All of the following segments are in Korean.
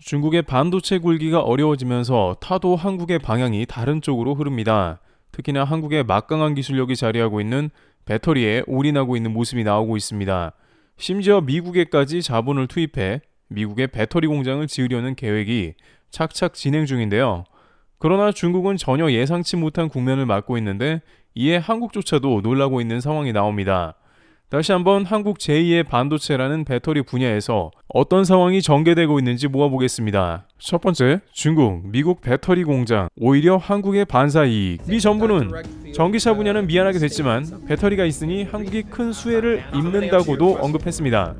중국의 반도체 굴기가 어려워지면서 타도 한국의 방향이 다른 쪽으로 흐릅니다. 특히나 한국의 막강한 기술력이 자리하고 있는 배터리에 올인하고 있는 모습이 나오고 있습니다. 심지어 미국에까지 자본을 투입해 미국의 배터리 공장을 지으려는 계획이 착착 진행 중인데요. 그러나 중국은 전혀 예상치 못한 국면을 맞고 있는데 이에 한국조차도 놀라고 있는 상황이 나옵니다. 다시 한번 한국 제2의 반도체라는 배터리 분야에서 어떤 상황이 전개되고 있는지 모아보겠습니다. 첫 번째, 중국, 미국 배터리 공장, 오히려 한국의 반사 이익. 미 정부는 전기차 분야는 미안하게 됐지만 배터리가 있으니 한국이 큰 수혜를 입는다고도 언급했습니다.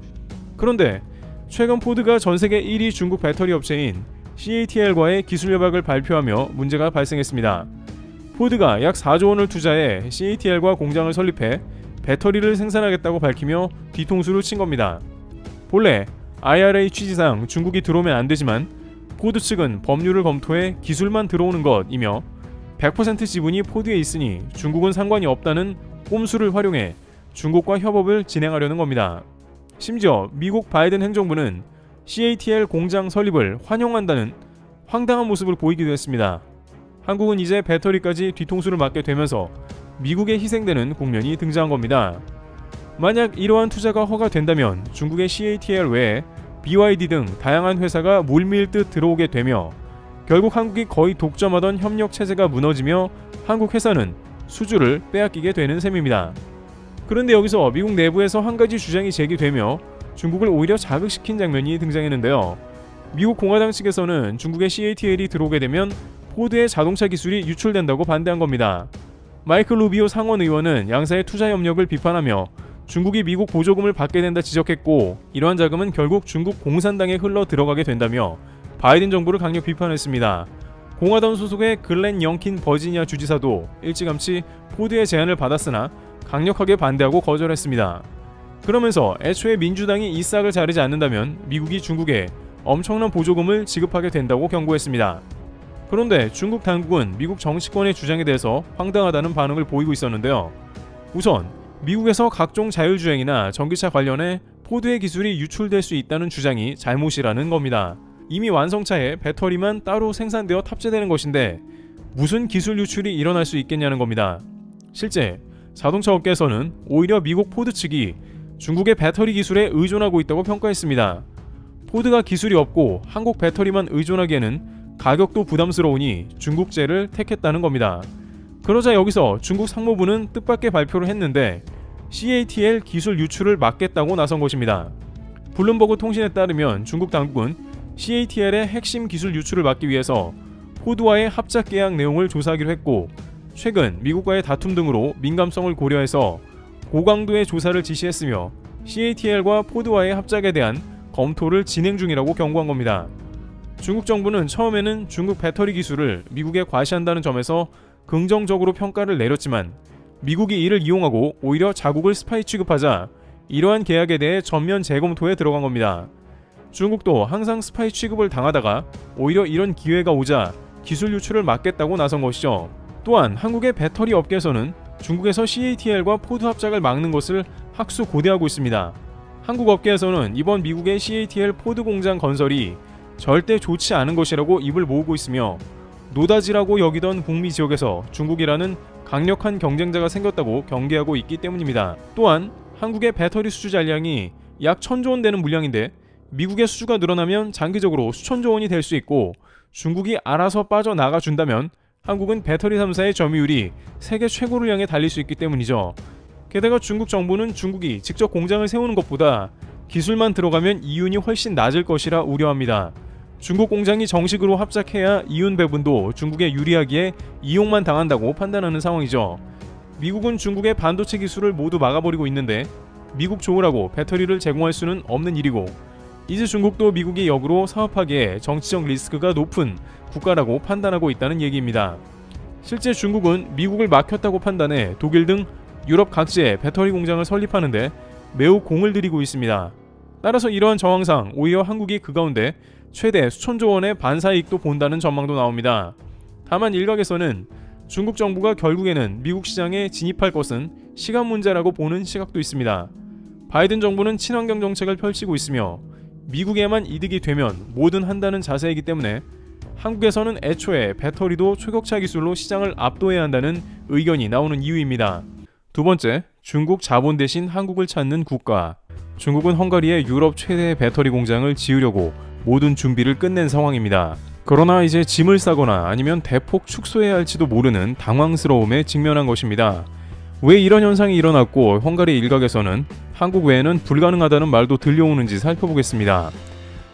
그런데 최근 포드가 전세계 1위 중국 배터리 업체인 CATL과의 기술 협약을 발표하며 문제가 발생했습니다. 포드가 약 4조 원을 투자해 CATL과 공장을 설립해 배터리를 생산하겠다고 밝히며 뒤통수를 친 겁니다. 본래 IRA 취지상 중국이 들어오면 안 되지만 포드 측은 법률을 검토해 기술만 들어오는 것이며 100% 지분이 포드에 있으니 중국은 상관이 없다는 꼼수를 활용해 중국과 협업을 진행하려는 겁니다. 심지어 미국 바이든 행정부는 CATL 공장 설립을 환영한다는 황당한 모습을 보이기도 했습니다. 한국은 이제 배터리까지 뒤통수를 맞게 되면서 미국에 희생되는 국면이 등장한 겁니다. 만약 이러한 투자가 허가된다면 중국의 CATL 외에 BYD 등 다양한 회사가 물밀듯 들어오게 되며 결국 한국이 거의 독점하던 협력 체제가 무너지며 한국 회사는 수주를 빼앗기게 되는 셈입니다. 그런데 여기서 미국 내부에서 한 가지 주장이 제기되며 중국을 오히려 자극시킨 장면이 등장했는데요. 미국 공화당 측에서는 중국의 CATL이 들어오게 되면 포드의 자동차 기술이 유출된다고 반대한 겁니다. 마이클 루비오 상원 의원은 양사의 투자 협력을 비판하며 중국이 미국 보조금을 받게 된다 지적했고 이러한 자금은 결국 중국 공산당에 흘러 들어가게 된다며 바이든 정부를 강력 비판했습니다. 공화당 소속의 글렌 영킨 버지니아 주지사도 일찌감치 포드의 제안을 받았으나 강력하게 반대하고 거절했습니다. 그러면서 애초에 민주당이 이 싹을 자르지 않는다면 미국이 중국에 엄청난 보조금을 지급하게 된다고 경고했습니다. 그런데 중국 당국은 미국 정치권의 주장에 대해서 황당하다는 반응을 보이고 있었는데요. 우선 미국에서 각종 자율주행이나 전기차 관련해 포드의 기술이 유출될 수 있다는 주장이 잘못이라는 겁니다. 이미 완성차에 배터리만 따로 생산되어 탑재되는 것인데 무슨 기술 유출이 일어날 수 있겠냐는 겁니다. 실제 자동차 업계에서는 오히려 미국 포드 측이 중국의 배터리 기술에 의존하고 있다고 평가했습니다. 포드가 기술이 없고 한국 배터리만 의존하기에는 가격도 부담스러우니 중국제를 택했다는 겁니다. 그러자 여기서 중국 상무부는 뜻밖의 발표를 했는데 CATL 기술 유출을 막겠다고 나선 것입니다. 블룸버그 통신에 따르면 중국 당국은 CATL의 핵심 기술 유출을 막기 위해서 포드와의 합작 계약 내용을 조사하기로 했고 최근 미국과의 다툼 등으로 민감성을 고려해서 고강도의 조사를 지시했으며 CATL과 포드와의 합작에 대한 검토를 진행 중이라고 경고한 겁니다. 중국 정부는 처음에는 중국 배터리 기술을 미국에 과시한다는 점에서 긍정적으로 평가를 내렸지만 미국이 이를 이용하고 오히려 자국을 스파이 취급하자 이러한 계약에 대해 전면 재검토에 들어간 겁니다. 중국도 항상 스파이 취급을 당하다가 오히려 이런 기회가 오자 기술 유출을 막겠다고 나선 것이죠. 또한 한국의 배터리 업계에서는 중국에서 CATL과 포드 합작을 막는 것을 학수고대하고 있습니다. 한국 업계에서는 이번 미국의 CATL 포드 공장 건설이 절대 좋지 않은 것이라고 입을 모으고 있으며 노다지라고 여기던 북미 지역에서 중국이라는 강력한 경쟁자가 생겼다고 경계하고 있기 때문입니다. 또한 한국의 배터리 수주 잔량이 약 1000조 원 되는 물량인데 미국의 수주가 늘어나면 장기적으로 수천조 원이 될 수 있고 중국이 알아서 빠져나가 준다면 한국은 배터리 3사의 점유율이 세계 최고를 향해 달릴 수 있기 때문이죠. 게다가 중국 정부는 중국이 직접 공장을 세우는 것보다 기술만 들어가면 이윤이 훨씬 낮을 것이라 우려합니다. 중국 공장이 정식으로 합작해야 이윤 배분도 중국에 유리하기에 이용만 당한다고 판단하는 상황이죠. 미국은 중국의 반도체 기술을 모두 막아버리고 있는데 미국 좋으라고 배터리를 제공할 수는 없는 일이고 이제 중국도 미국이 역으로 사업하기에 정치적 리스크가 높은 국가라고 판단하고 있다는 얘기입니다. 실제 중국은 미국을 막혔다고 판단해 독일 등 유럽 각지에 배터리 공장을 설립하는데 매우 공을 들이고 있습니다. 따라서 이러한 정황상 오히려 한국이 그 가운데 최대 수천조 원의 반사이익도 본다는 전망도 나옵니다. 다만 일각에서는 중국 정부가 결국에는 미국 시장에 진입할 것은 시간 문제라고 보는 시각도 있습니다. 바이든 정부는 친환경 정책을 펼치고 있으며 미국에만 이득이 되면 뭐든 한다는 자세이기 때문에 한국에서는 애초에 배터리도 초격차 기술로 시장을 압도해야 한다는 의견이 나오는 이유입니다. 두 번째, 중국 자본 대신 한국을 찾는 국가. 중국은 헝가리에 유럽 최대의 배터리 공장을 지으려고 모든 준비를 끝낸 상황입니다. 그러나 이제 짐을 싸거나 아니면 대폭 축소해야 할지도 모르는 당황스러움에 직면한 것입니다. 왜 이런 현상이 일어났고 헝가리 일각에서는 한국 외에는 불가능하다는 말도 들려오는지 살펴보겠습니다.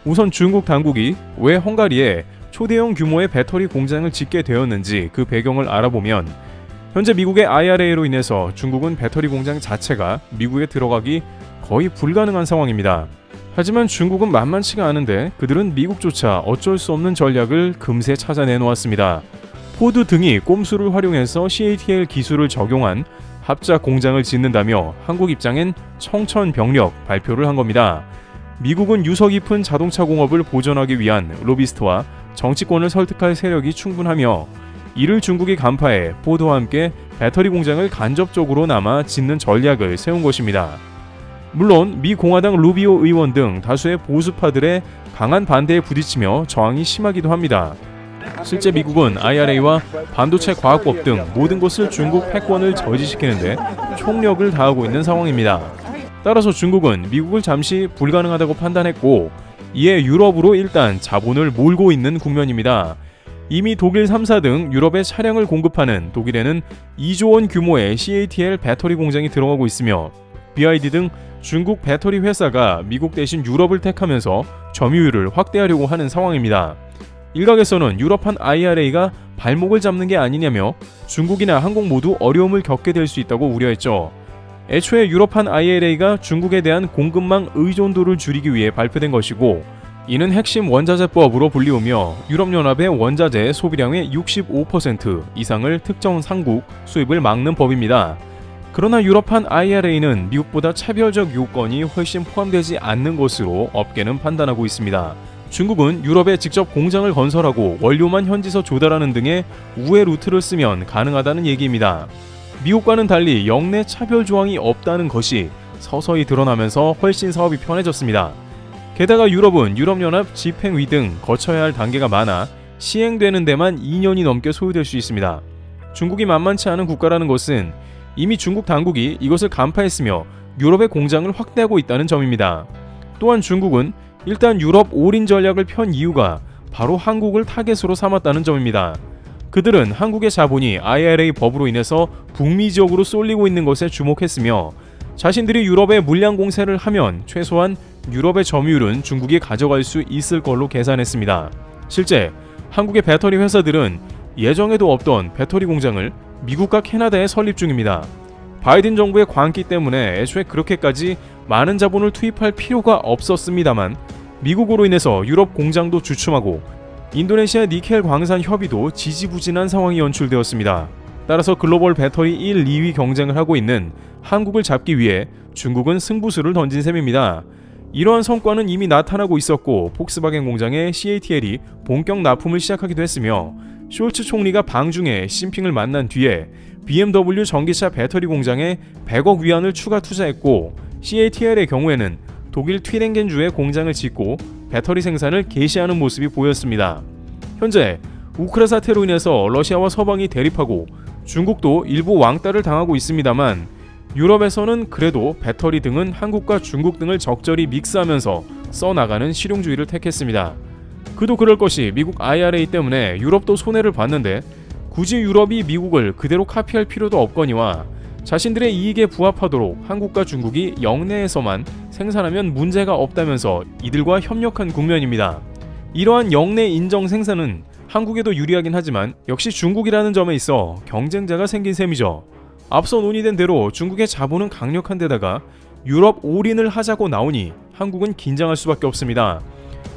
우선 중국 당국이 왜 헝가리에 초대형 규모의 배터리 공장을 짓게 되었는지 그 배경을 알아보면 현재 미국의 IRA로 인해서 중국은 배터리 공장 자체가 미국에 들어가기 거의 불가능한 상황입니다. 하지만 중국은 만만치가 않은데 그들은 미국조차 어쩔 수 없는 전략을 금세 찾아내놓았습니다. 포드 등이 꼼수를 활용해서 CATL 기술을 적용한 합작 공장을 짓는다며 한국 입장엔 청천벽력 발표를 한 겁니다. 미국은 유서 깊은 자동차 공업을 보존하기 위한 로비스트와 정치권을 설득할 세력이 충분하며 이를 중국이 간파해 포드와 함께 배터리 공장을 간접적으로나마 짓는 전략을 세운 것입니다. 물론 미 공화당 루비오 의원 등 다수의 보수파들의 강한 반대에 부딪히며 저항이 심하기도 합니다. 실제 미국은 IRA와 반도체 과학법 등 모든 것을 중국 패권을 저지시키는데 총력을 다하고 있는 상황입니다. 따라서 중국은 미국을 잠시 불가능하다고 판단했고 이에 유럽으로 일단 자본을 몰고 있는 국면입니다. 이미 독일 3사 등 유럽에 차량을 공급하는 독일에는 2조 원 규모의 CATL 배터리 공장이 들어가고 있으며 BYD 등 중국 배터리 회사가 미국 대신 유럽을 택하면서 점유율을 확대하려고 하는 상황입니다. 일각에서는 유럽판 IRA가 발목을 잡는 게 아니냐며 중국이나 한국 모두 어려움을 겪게 될 수 있다고 우려했죠. 애초에 유럽판 IRA가 중국에 대한 공급망 의존도를 줄이기 위해 발표된 것이고 이는 핵심 원자재법으로 불리우며 유럽연합의 원자재 소비량의 65% 이상을 특정 상국 수입을 막는 법입니다. 그러나 유럽판 IRA는 미국보다 차별적 요건이 훨씬 포함되지 않는 것으로 업계는 판단하고 있습니다. 중국은 유럽에 직접 공장을 건설하고 원료만 현지서 조달하는 등의 우회 루트를 쓰면 가능하다는 얘기입니다. 미국과는 달리 영내 차별 조항이 없다는 것이 서서히 드러나면서 훨씬 사업이 편해졌습니다. 게다가 유럽은 유럽연합 집행위 등 거쳐야 할 단계가 많아 시행되는 데만 2년이 넘게 소요될 수 있습니다. 중국이 만만치 않은 국가라는 것은 이미 중국 당국이 이것을 간파했으며 유럽의 공장을 확대하고 있다는 점입니다. 또한 중국은 일단 유럽 올인 전략을 편 이유가 바로 한국을 타겟으로 삼았다는 점입니다. 그들은 한국의 자본이 IRA 법으로 인해서 북미 지역으로 쏠리고 있는 것에 주목했으며 자신들이 유럽에 물량 공세를 하면 최소한 유럽의 점유율은 중국이 가져갈 수 있을 걸로 계산했습니다. 실제 한국의 배터리 회사들은 예정에도 없던 배터리 공장을 미국과 캐나다에 설립 중입니다. 바이든 정부의 광기 때문에 애초에 그렇게까지 많은 자본을 투입할 필요가 없었습니다만 미국으로 인해서 유럽 공장도 주춤하고 인도네시아 니켈 광산 협의도 지지부진한 상황이 연출되었습니다. 따라서 글로벌 배터리 1, 2위 경쟁을 하고 있는 한국을 잡기 위해 중국은 승부수를 던진 셈입니다. 이러한 성과는 이미 나타나고 있었고 폭스바겐 공장에 CATL이 본격 납품을 시작하기도 했으며 숄츠 총리가 방중에 시진핑을 만난 뒤에 BMW 전기차 배터리 공장에 100억 위안을 추가 투자했고 CATL의 경우에는 독일 튀랭겐주에 공장을 짓고 배터리 생산을 개시하는 모습이 보였습니다. 현재 우크라 사태로 인해서 러시아와 서방이 대립하고 중국도 일부 왕따를 당하고 있습니다만 유럽에서는 그래도 배터리 등은 한국과 중국 등을 적절히 믹스하면서 써나가는 실용주의를 택했습니다. 그도 그럴 것이 미국 IRA 때문에 유럽도 손해를 봤는데 굳이 유럽이 미국을 그대로 카피할 필요도 없거니와 자신들의 이익에 부합하도록 한국과 중국이 영내에서만 생산하면 문제가 없다면서 이들과 협력한 국면입니다. 이러한 영내 인정 생산은 한국에도 유리하긴 하지만 역시 중국이라는 점에 있어 경쟁자가 생긴 셈이죠. 앞서 논의된 대로 중국의 자본은 강력한 데다가 유럽 올인을 하자고 나오니 한국은 긴장할 수밖에 없습니다.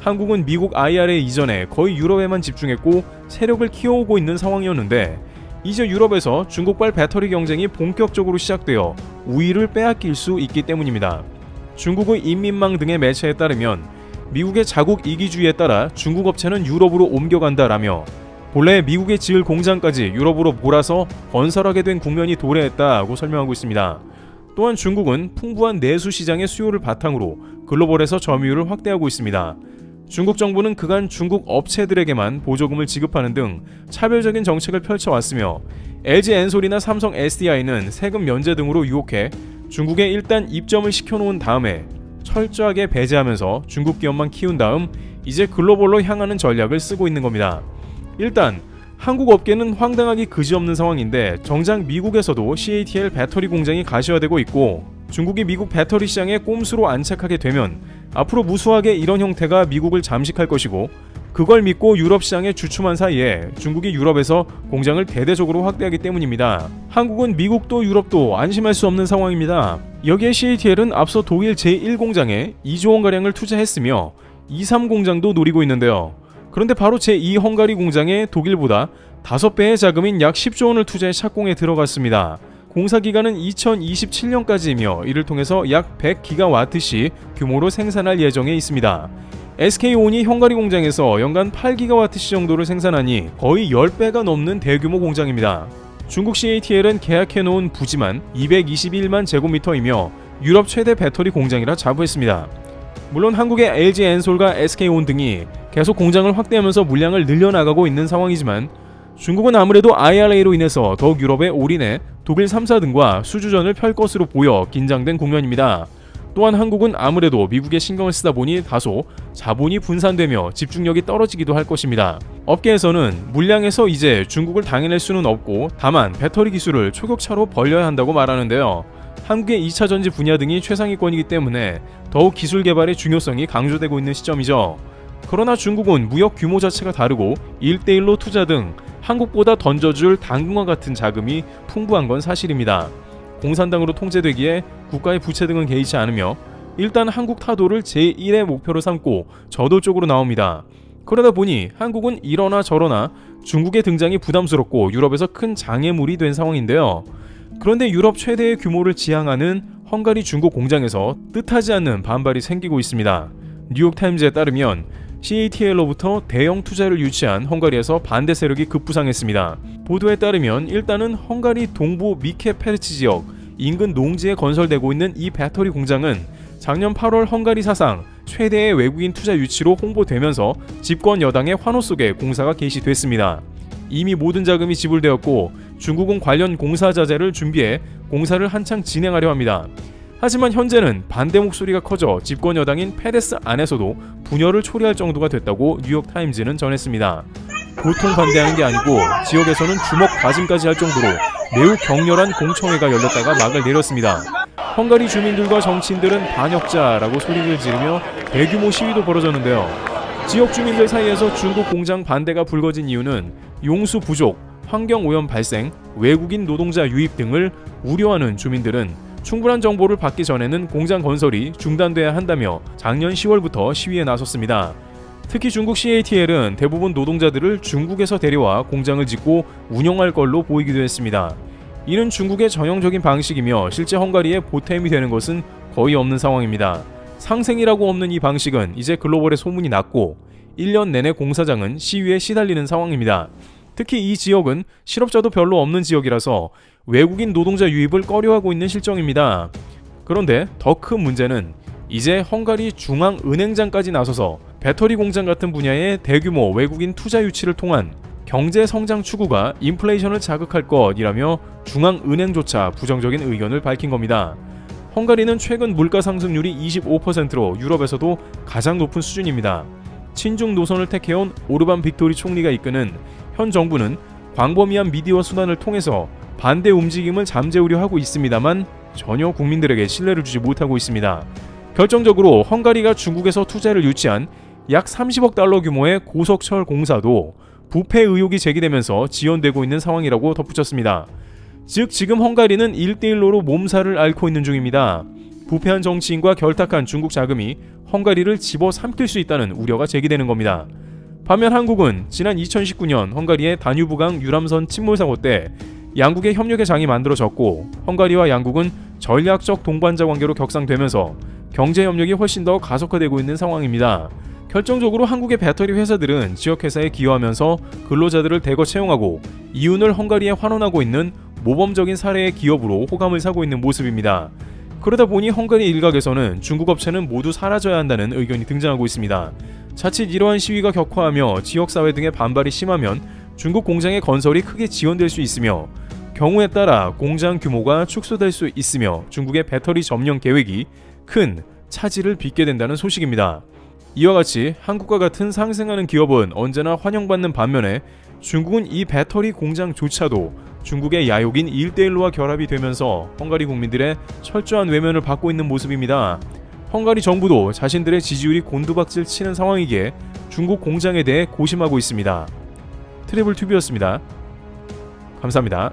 한국은 미국 IRA 이전에 거의 유럽에만 집중했고 세력을 키워오고 있는 상황이었는데 이제 유럽에서 중국발 배터리 경쟁이 본격적으로 시작되어 우위를 빼앗길 수 있기 때문입니다. 중국의 인민망 등의 매체에 따르면 미국의 자국 이기주의에 따라 중국 업체는 유럽으로 옮겨간다라며 본래 미국에 지을 공장까지 유럽으로 몰아서 건설하게 된 국면이 도래했다고 설명하고 있습니다. 또한 중국은 풍부한 내수 시장의 수요를 바탕으로 글로벌에서 점유율을 확대하고 있습니다. 중국 정부는 그간 중국 업체들에게만 보조금을 지급하는 등 차별적인 정책을 펼쳐왔으며 LG 엔솔이나 삼성 SDI는 세금 면제 등으로 유혹해 중국에 일단 입점을 시켜놓은 다음에 철저하게 배제하면서 중국 기업만 키운 다음 이제 글로벌로 향하는 전략을 쓰고 있는 겁니다. 일단 한국 업계는 황당하기 그지없는 상황인데 정작 미국에서도 CATL 배터리 공장이 가시화되고 있고 중국이 미국 배터리 시장에 꼼수로 안착하게 되면 앞으로 무수하게 이런 형태가 미국을 잠식할 것이고 그걸 믿고 유럽 시장에 주춤한 사이에 중국이 유럽에서 공장을 대대적으로 확대하기 때문입니다. 한국은 미국도 유럽도 안심할 수 없는 상황입니다. 여기에 CATL은 앞서 독일 제1공장에 2조 원가량을 투자했으며 2, 3공장도 노리고 있는데요. 그런데 바로 제2 헝가리 공장에 독일보다 5배의 자금인 약 10조 원을 투자해 착공에 들어갔습니다. 공사 기간은 2027년까지이며 이를 통해서 약 100기가와트씩 규모로 생산할 예정에 있습니다. SK온이 헝가리 공장에서 연간 8기가와트시 정도를 생산하니 거의 10배가 넘는 대규모 공장입니다. 중국 CATL은 계약해놓은 부지만 221만 제곱미터이며 유럽 최대 배터리 공장이라 자부했습니다. 물론 한국의 LG 엔솔과 SK온 등이 계속 공장을 확대하면서 물량을 늘려나가고 있는 상황이지만 중국은 아무래도 IRA로 인해서 더욱 유럽에 올인해 독일 3사 등과 수주전을 펼 것으로 보여 긴장된 국면입니다. 또한 한국은 아무래도 미국에 신경을 쓰다 보니 다소 자본이 분산되며 집중력이 떨어지기도 할 것입니다. 업계에서는 물량에서 이제 중국을 당해낼 수는 없고 다만 배터리 기술을 초격차로 벌려야 한다고 말하는데요. 한국의 2차 전지 분야 등이 최상위권이기 때문에 더욱 기술 개발의 중요성이 강조되고 있는 시점이죠. 그러나 중국은 무역 규모 자체가 다르고 1대1로 투자 등 한국보다 던져줄 당근과 같은 자금이 풍부한 건 사실입니다. 공산당으로 통제되기에 국가의 부채 등은 개의치 않으며 일단 한국 타도를 제1의 목표로 삼고 저돌적으로 나옵니다. 그러다 보니 한국은 이러나 저러나 중국의 등장이 부담스럽고 유럽에서 큰 장애물이 된 상황인데요. 그런데 유럽 최대의 규모를 지향하는 헝가리 중국 공장에서 뜻하지 않는 반발이 생기고 있습니다. 뉴욕타임즈에 따르면 CATL로부터 대형 투자를 유치한 헝가리에서 반대 세력이 급부상했습니다. 보도에 따르면 일단은 헝가리 동부 미케페르치 지역 인근 농지에 건설되고 있는 이 배터리 공장은 작년 8월 헝가리 사상 최대의 외국인 투자 유치로 홍보되면서 집권 여당의 환호 속에 공사가 개시됐습니다. 이미 모든 자금이 지불되었고 중국은 관련 공사 자재를 준비해 공사를 한창 진행하려 합니다. 하지만 현재는 반대 목소리가 커져 집권 여당인 페데스 안에서도 분열을 초래할 정도가 됐다고 뉴욕타임즈는 전했습니다. 보통 반대하는 게 아니고 지역에서는 주먹 다짐까지 할 정도로 매우 격렬한 공청회가 열렸다가 막을 내렸습니다. 헝가리 주민들과 정치인들은 반역자라고 소리를 지르며 대규모 시위도 벌어졌는데요. 지역 주민들 사이에서 중국 공장 반대가 불거진 이유는 용수 부족, 환경오염 발생, 외국인 노동자 유입 등을 우려하는 주민들은 충분한 정보를 받기 전에는 공장 건설이 중단돼야 한다며 작년 10월부터 시위에 나섰습니다. 특히 중국 CATL은 대부분 노동자들을 중국에서 데려와 공장을 짓고 운영할 걸로 보이기도 했습니다. 이는 중국의 전형적인 방식이며 실제 헝가리에 보탬이 되는 것은 거의 없는 상황입니다. 상생이라고 없는 이 방식은 이제 글로벌에 소문이 났고 1년 내내 공사장은 시위에 시달리는 상황입니다. 특히 이 지역은 실업자도 별로 없는 지역이라서 외국인 노동자 유입을 꺼려하고 있는 실정입니다. 그런데 더 큰 문제는 이제 헝가리 중앙은행장까지 나서서 배터리 공장 같은 분야의 대규모 외국인 투자 유치를 통한 경제 성장 추구가 인플레이션을 자극할 것이라며 중앙은행조차 부정적인 의견을 밝힌 겁니다. 헝가리는 최근 물가 상승률이 25%로 유럽에서도 가장 높은 수준입니다. 친중 노선을 택해온 오르반 빅토리 총리가 이끄는 현 정부는 광범위한 미디어 수단을 통해서 반대 움직임을 잠재우려 하고 있습니다만 전혀 국민들에게 신뢰를 주지 못하고 있습니다. 결정적으로 헝가리가 중국에서 투자를 유치한 약 30억 달러 규모의 고속철 공사도 부패 의혹이 제기되면서 지연되고 있는 상황이라고 덧붙였습니다. 즉 지금 헝가리는 1대1로로 몸살을 앓고 있는 중입니다. 부패한 정치인과 결탁한 중국 자금이 헝가리를 집어삼킬 수 있다는 우려가 제기되는 겁니다. 반면 한국은 지난 2019년 헝가리의 다뉴브강 유람선 침몰 사고 때 양국의 협력의 장이 만들어졌고 헝가리와 양국은 전략적 동반자 관계로 격상되면서 경제 협력이 훨씬 더 가속화되고 있는 상황입니다. 결정적으로 한국의 배터리 회사들은 지역 회사에 기여하면서 근로자들을 대거 채용하고 이윤을 헝가리에 환원하고 있는 모범적인 사례의 기업으로 호감을 사고 있는 모습입니다. 그러다 보니 헝가리 일각에서는 중국 업체는 모두 사라져야 한다는 의견이 등장하고 있습니다. 자칫 이러한 시위가 격화하며 지역사회 등의 반발이 심하면 중국 공장의 건설이 크게 지연될 수 있으며 경우에 따라 공장 규모가 축소될 수 있으며 중국의 배터리 점령 계획이 큰 차질을 빚게 된다는 소식입니다. 이와 같이 한국과 같은 상생하는 기업은 언제나 환영받는 반면에 중국은 이 배터리 공장조차도 중국의 야욕인 1대1로와 결합이 되면서 헝가리 국민들의 철저한 외면을 받고 있는 모습입니다. 헝가리 정부도 자신들의 지지율이 곤두박질 치는 상황이기에 중국 공장에 대해 고심하고 있습니다. 트래블 튜브였습니다. 감사합니다.